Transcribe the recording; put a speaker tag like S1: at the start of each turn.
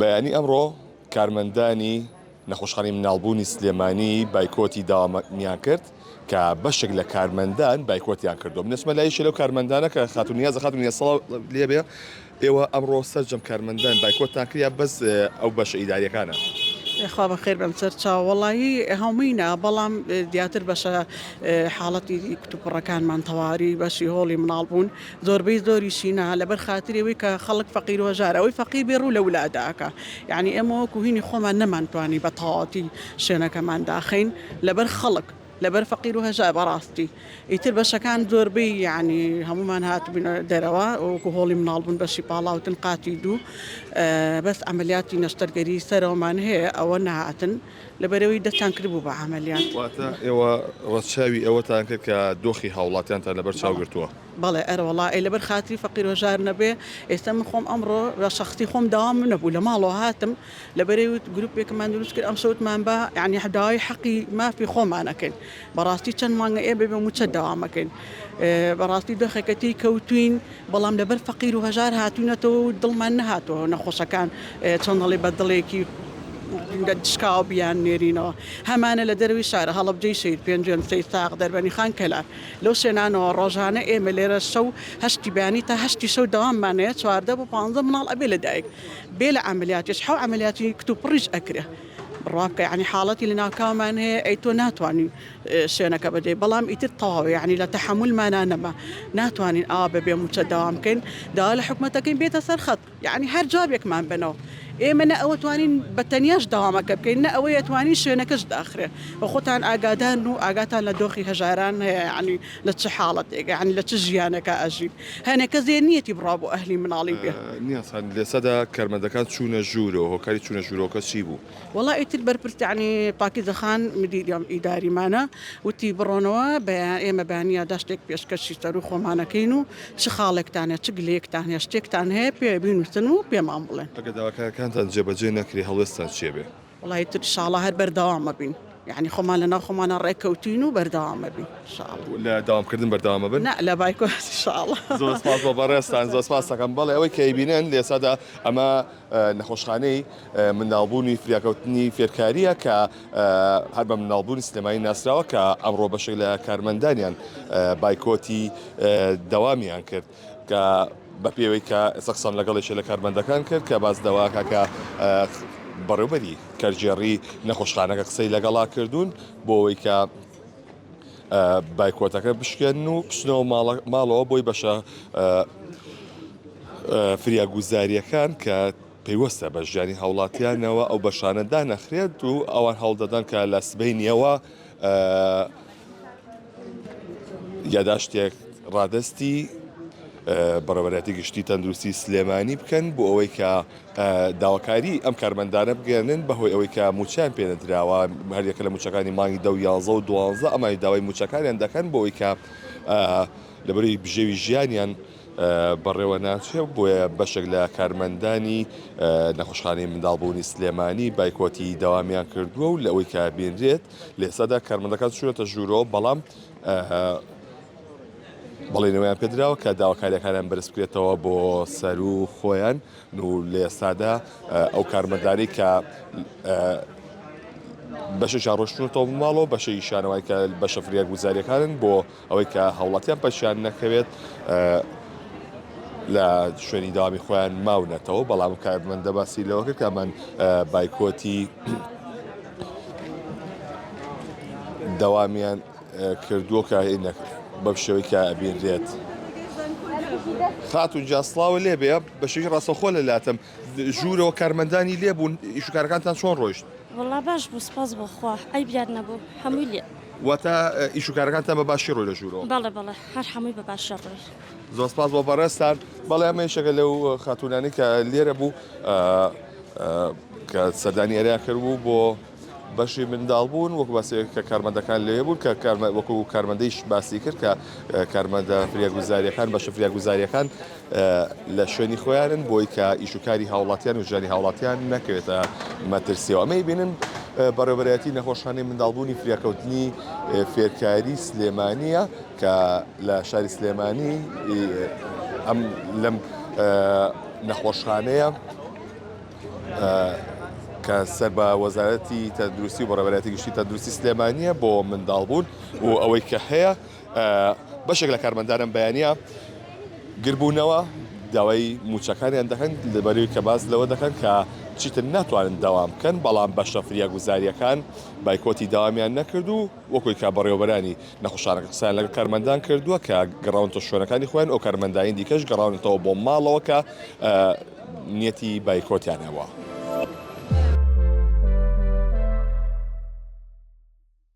S1: بەیانی ئەمڕۆ کارمەندانی نەخۆشخانەی مناڵبوونی سلێمانی بایکۆتی داوامیان کرد کە بەشێک لە کارمەندان بایکۆتیان کردو بنەچمە لایشی لەو کارمەندانە کە خاتونیازە خاتونی ساڵ لێبێ ئێوە ئەمڕۆ سەرجەم کارمەندان بایکۆتتان کریا بەس ئەو بەشە ئیداریەکانە.
S2: خوا بەخێر بەم سەرچاو وەڵایی هەمووینە بەڵام دیاتر بەشە حاڵەتی کتوپڕەکانمان تەواری بەشی هۆڵی مناڵبوون زۆربەی زۆری شینە لەبەر خاترەوەی کە خەڵک فەقیر و هەژارەوەی فەقیر بێ ڕوو لە ولاداکە یعنی ئێمە وەکو هینی خۆمان نەمانتوانی بە تەواوەتی شوێنەکەمان داخین لەبەر خەڵک لەبەر فەقیر و هەژار بەڕاستی ئیتر بەشەکان زۆربەی یعنی هەمومان هاتبوون دەرەوە وەکو هۆڵی مناڵبوون بەشی پاڵاوتن قاتی دوو بەس ئەمەلیاتی نەشتەرگەری سەرەوەمان هەیە ئەوە نهاتن لەبەرەوەی دەستان کردبوو بە عملیات.
S1: ئێوە ڕەچاوی ئەوەتان کرد کە دۆخی هاوڵاتیانتان لەبەر چاوگرتووە.
S2: بەڵێ ئەرەوەڵا لەبەر خاتری فەقیر و هەژار نەبێ ئێستا من خۆم ئەمڕۆ بە شخصی خۆم داوام نەبوو لە ماڵەوە هاتم لەبەرەوەی گروپێکمان دروست کرد ئەم شەوتمان بە یعنی هەداوای حەقی مافی خۆمانەکەین بەڕاستی چەند مانگە ئێ بێ موچە داوامەکەین بەڕاستی دۆخەکەتی کەوتوین بەڵام لەبەر فەقیر و هەژار هاتوونەتەوە دڵمان نەهاتەوە نەخۆشەکان چەندڵی بە دڵێکی دشکاو بیان نێرینەوە هەمانە لە دەروی شارە هەڵبجەی شیر پێنجێن سەی ساق دەربەنی خان کەلار لەو شوێنانەوە ڕۆژانە ئێمە لێرە شەو هەشتی بانی تا هەشتی شەو داواممانەیە 14 بۆ 15 مناڵ ئەبێ لەدایک بێ لە ئەمەلیاتیش حەو ئەمەلیاتی کتوپڕیش ئەکرێ ڕابکە یعنی حاڵەتی لە ناوکاومان هەیە ئەی تۆ ناتوانین شوێنەکە بەدەی بەڵام ئیتر تەواوی یعنی لە تەحملمانانەمە ناتوانین ئاوا بەبێ موچە داوام بکەین دا لە حکومەتەکەین بێتە سەر خەت یعنی هەر جوابێکمان بنەوە ئێمە نە ئەوە توانین بە تەنیاش داوامەکە بکەین نە ئەوەیە توانین شوێنەکەش داخرێ بە خۆتان ئاگادان و ئاگاتان لە دۆخی هەژاران هەیە ینی لە چه حاڵەتێک ینی لە چ ژیانەکە ئەژین هەنێکە زێنیەتی بڕا بۆ ئەهلی مناڵی بێ
S1: نیاسان لێسەدا کارمەندەکان چوونە ژوورەوە هۆکاری چوونە ژوورەوەکە چی بوو؟
S2: وڵا ئیتر بەرپرس ینی پاکیزەخان مدیریان ئیداریمانە وتی بڕۆنەوە بە ئێمە بەیانیا داشتێک پێشکەشی سەر و خۆمانەکەین و چ خاڵێکتانە چ گلەیەکتان هەیە شتێکتان هەیە پێ بینوستن و پێمان بڵێن
S1: ئەگەداواکەکانتان جێبەجێ نەکری هەڵوێستان چێ بێ؟
S2: وڵای تر شاڵە هەر بەردەوامە بین یعنی خۆمان لە ناو خۆمانە ڕێککەوتین و بەردەوامە بین
S1: لە داوامکردن بەردەوامە بن؟
S2: نە لە بایکۆ شاڵە
S1: زۆر سپاس بۆ بەڕێستان زۆر سپاس دەکەم بەڵێ ئەوەی کەیبینن لێسەدا ئەمە نەخۆشخانەی منداڵبوونی فریاکەوتنی فێرکاریە کە هەر بە منداڵبوونی سلێمانی ناسراوە کە ئەمڕۆ بەشێک لە کارمەندانیان بایکۆتی دەوامیان کرد کە بە پێوەی کە سەقسم لەگەڵێکی لە کارمەندەکان کرد کە باز دەواکە کە بەڕێوبەری کەرجێڕی نەخۆشخانەکە قسەی لەگەڵا کردوون بۆ ئەوەی کە بایکۆتەکە بشکێن و بچنەوە ماڵەوە بۆی بەشە فریاگوزاریەکان کە پێیوەستە بە ژیانی هاوڵاتیانەوە ئەو بەشانەدا نەخرێت و ئەوان هەڵدەدەن کە لە سبەینیەوە یاداشتێک ڕادستی بەڕێوەبەرەتی گشتی تەندروستی سلێمانی بکەن بۆ ئەوەی کە داواکاری ئەم کارمەندانە بگەێنن بەهۆی ئەوەی کە موچیان پێنەدراوە هەریەکە لە موچەکانی مانگی 11 و 12 ئەمای داوای موچەکانیان دەکەن بۆ ئەوەی کە لەبەری بژێوی ژیانیان بەڕێوە ناچێت بۆیە بەشێک لە کارمەندانی نەخۆشخانەی منداڵبوونی سلێمانی بایکۆتی داوامیان کردووە و لە ئەوەی کە بێنرێت لێسەدا کارمەندەکان چوونەتە ژوورەوە بەڵام بەڵێنەوەیان پێدراوە کە داواکاریەکانیان بەرز بکرێتەوە بۆ سەر و خۆیان و لە ئێستادا ئەو کارمەندانی کە بەشەیان ڕۆشتونەوە ماڵەوە بەشەی شانەوەی کە بەشە فریاگوزاریەکانن بۆ ئەوەی کە هەوڵاتیان پەشیان نەکەوێت لە شوێنی داوامی خۆیان ماونەتەوە بەڵام کارمەندە باسی لەوە کرد کە من بایکۆتی دەوامیان کردووە کە بەم شێوەی کە ئەبینرێت خاتون جاسڵاوە لێ بێ بەشێکی ڕاستەوخۆ لەلاتم ژوورەوە کارمەندانی لێبوون ئیشوکارەکانتان چۆن ڕۆیشت؟
S3: وەڵا باش بوو سپاس بۆخوا ئەی بیاد نەبوو هەمووی لێ
S1: واتە ئیشوکارەکانتان بە باشی ڕۆی لە ژوورەوە؟
S3: بەڵێ بەڵێ هەر هەمووی بە باشە ڕۆی
S1: زۆر سپاس بۆ بەڕێستان بەڵێ ئەمە یەکێکە لەو خاتونانی کە لێرە بوو کە سەردانی ئەریان کردبوو بۆ بەشی منداڵبوون وەکو باسی کە کارمەندەکان لێ بوون کە وەکو کارمەندەیش باسی کرد کە کارمەندە فریاگوزاریەکان بەشە فریاگوزاریەکان لە شوێنی خۆیانن بۆی کە ئیشوکاری هاوڵاتیان و ژیانی هاوڵاتیان نەکەوێتە مەترسیەوە ئەمەی بینن بەڕێوەبەرەتی نەخۆشخانەی منداڵبوونی فریاکەوتنی فێرکاری سلێمانیە کە لە شاری سلێمانی ئەم لەم نەخۆشخانەیە کە سەر بە وەزارەتی تەندروستی و بەڕێوەبەرێتی گشتی تەندروستی سلێمانیە بۆ منداڵبوون و ئەوەی کە هەیە بەشێک لە کارمەندانم بەیانە گربوونەوە داوای موچەکانیان دەکەن لەبەرەوەی کە باز لەوە دەکەن کە چیتر ناتوانن داوام بکەن بەڵام بەشە فریا گوزاریەکان بایکۆتی داوامیان نەکرد و وەکوی کە بەڕێوەبەرانی نەخۆشخانە قسان لەگەڵ کارمەندان کردووە کە گەڕاونتە شوێنەکانی خۆیان ئەو کارمەندایان دیکەش گەڕاونێتەوە بۆ ماڵەوە کە نیەتی بایکۆتیانەوە.